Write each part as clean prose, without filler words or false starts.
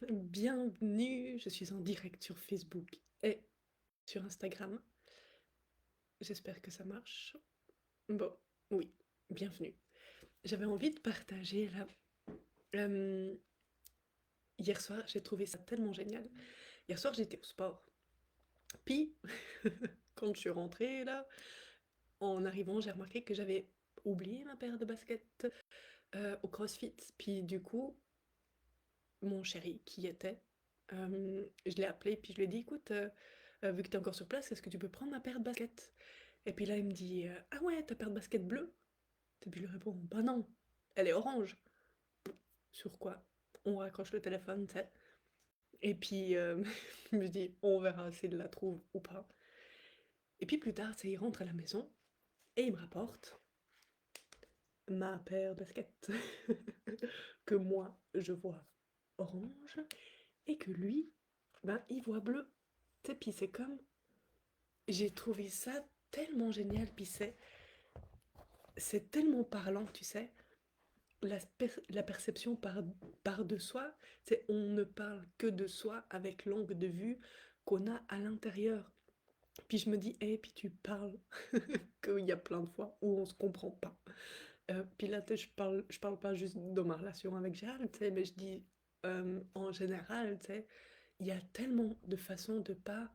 Bienvenue, je suis en direct sur Facebook et sur Instagram. J'espère que ça marche. Bon, oui, bienvenue. J'avais envie de partager là. euh, Hier soir, j'ai trouvé ça tellement génial. Hier soir, j'étais au sport. Puis, quand je suis rentrée là, en arrivant, j'ai remarqué que j'avais oublié ma paire de baskets au CrossFit. Puis du coup, mon chéri qui y était, je l'ai appelé, puis je lui ai dit, écoute, vu que tu es encore sur place, est-ce que tu peux prendre ma paire de baskets? Et puis là, il me dit, ah ouais, ta paire de baskets bleue? Et puis je lui réponds, bah non, elle est orange. Sur quoi? On raccroche le téléphone, tu sais. Et puis, je me dis, on verra s'il la trouve ou pas. Et puis plus tard, tu sais, il rentre à la maison et il me rapporte ma paire de baskets que moi, je vois orange et que lui, ben, il voit bleu. Tu sais, puis c'est comme, j'ai trouvé ça tellement génial, puis c'est tellement parlant, tu sais. La perception par de soi, c'est on ne parle que de soi avec l'angle de vue qu'on a à l'intérieur. Puis je me dis, et puis tu parles qu'il y a plein de fois où on se comprend pas. Puis là, je parle pas juste de ma relation avec Gérald, tu sais, mais je dis en général, tu sais, il y a tellement de façons de pas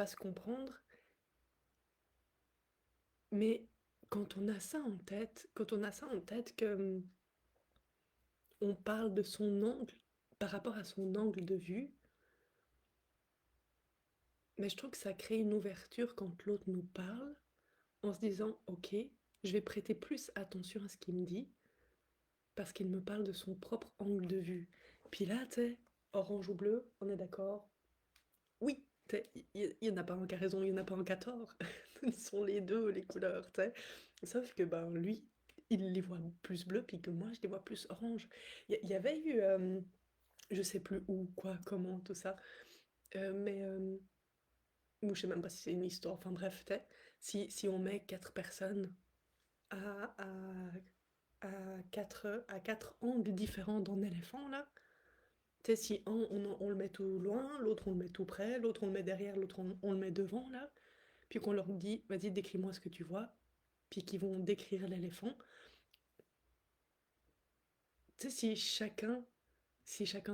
se comprendre, mais quand on a ça en tête, quand on a ça en tête que on parle de son angle par rapport à son angle de vue, mais je trouve que ça crée une ouverture quand l'autre nous parle, en se disant, ok, je vais prêter plus attention à ce qu'il me dit, parce qu'il me parle de son propre angle de vue. Puis là, tu sais, orange ou bleu, on est d'accord? Oui, il y en a pas un qui a raison, il y en a pas un qui a tort. Ce sont les deux, les couleurs, tu sais. Sauf que, ben, lui, il les voit plus bleus, puis que moi, je les vois plus orange. Il y avait eu, je sais plus où, quoi, comment, tout ça, mais ou je sais même pas si c'est une histoire, enfin bref, tu sais, si on met quatre personnes à, à quatre angles différents d'un éléphant, là, tu sais, si un, on le met tout loin, l'autre on le met tout près, l'autre on le met derrière, l'autre on le met devant, là, puis qu'on leur dit, vas-y, décris-moi ce que tu vois, puis qu'ils vont décrire l'éléphant, tu sais, si chacun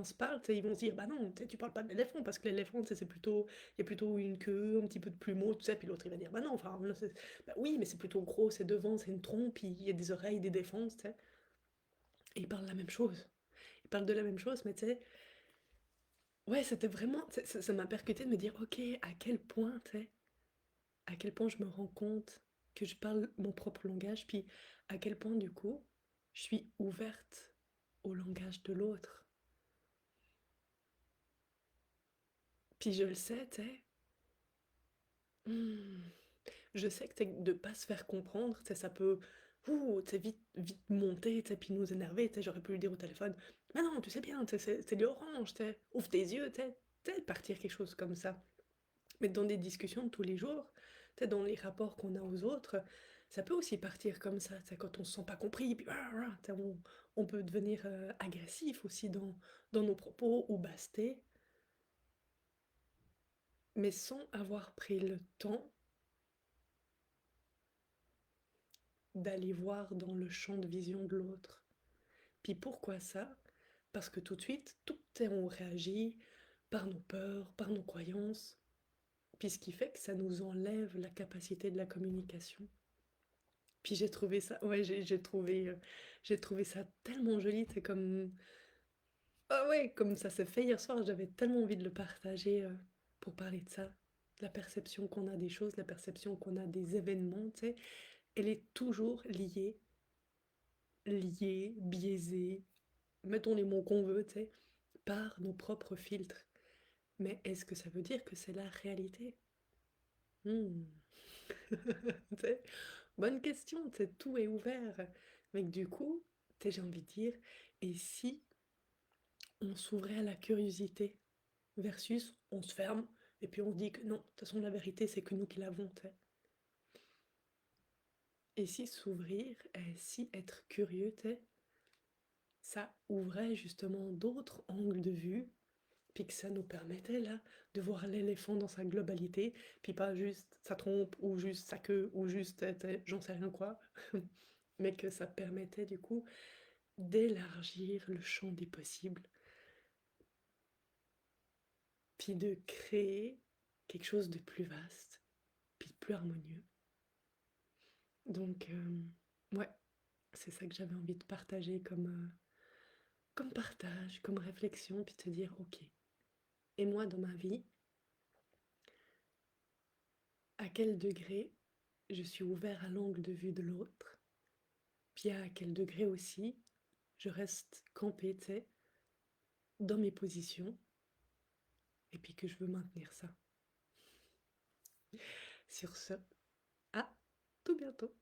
se parle, tu sais, ils vont se dire, bah non, tu sais, tu parles pas de l'éléphant, parce que l'éléphant, tu sais, c'est plutôt, il y a plutôt une queue, un petit peu de plumeau, tout ça, puis l'autre, il va dire, bah non, enfin, là, bah oui, mais c'est plutôt gros, c'est devant, c'est une trompe, puis il y a des oreilles, des défenses, tu sais, et ils parlent de la même chose. Ils parlent de la même chose, mais tu sais, ouais, c'était vraiment, ça m'a percuté de me dire, ok, à quel point, tu sais, à quel point je me rends compte que je parle mon propre langage, puis à quel point, du coup, je suis ouverte au langage de l'autre. Puis je le sais, tu sais, hmm, je sais que de pas se faire comprendre, tu sais, ça peut vite monter, tu sais, puis nous énerver. Tu sais, j'aurais pu lui dire au téléphone, mais non, tu sais bien, tu sais, c'est de l'orange, tu sais, ouvre tes yeux, tu sais, partir quelque chose comme ça. Mais dans des discussions de tous les jours, tu sais, dans les rapports qu'on a aux autres, ça peut aussi partir comme ça, tu sais, quand on se sent pas compris, puis tu sais, on peut devenir agressif aussi dans nos propos ou baster, mais sans avoir pris le temps d'aller voir dans le champ de vision de l'autre. Puis pourquoi ça? Parce que tout de suite, on réagit par nos peurs, par nos croyances, puis ce qui fait que ça nous enlève la capacité de la communication. Puis j'ai trouvé ça, ouais, j'ai trouvé ça tellement joli, c'est comme, ah ouais, comme ça s'est fait hier soir, j'avais tellement envie de le partager pour parler de ça, la perception qu'on a des choses, la perception qu'on a des événements, tu sais, elle est toujours biaisée, mettons les mots qu'on veut, tu sais, par nos propres filtres. Mais est-ce que ça veut dire que c'est la réalité? Hmm. Tu sais, bonne question, tu sais, tout est ouvert. Mais que du coup, tu sais, j'ai envie de dire, et si on s'ouvrait à la curiosité versus on se ferme et puis on se dit que non, de toute façon la vérité c'est que nous qui l'avons, tu sais. Et si s'ouvrir, et si être curieux, tu sais, ça ouvrait justement d'autres angles de vue puis que ça nous permettait là de voir l'éléphant dans sa globalité, puis pas juste sa trompe ou juste sa queue ou juste j'en sais rien quoi, mais que ça permettait du coup d'élargir le champ des possibles, puis de créer quelque chose de plus vaste, puis de plus harmonieux. Donc ouais, c'est ça que j'avais envie de partager comme partage, comme réflexion, puis te dire ok. Et moi dans ma vie, à quel degré je suis ouvert à l'angle de vue de l'autre, puis à quel degré aussi je reste campée, tu sais, dans mes positions, et puis que je veux maintenir ça. Sur ce, à tout bientôt.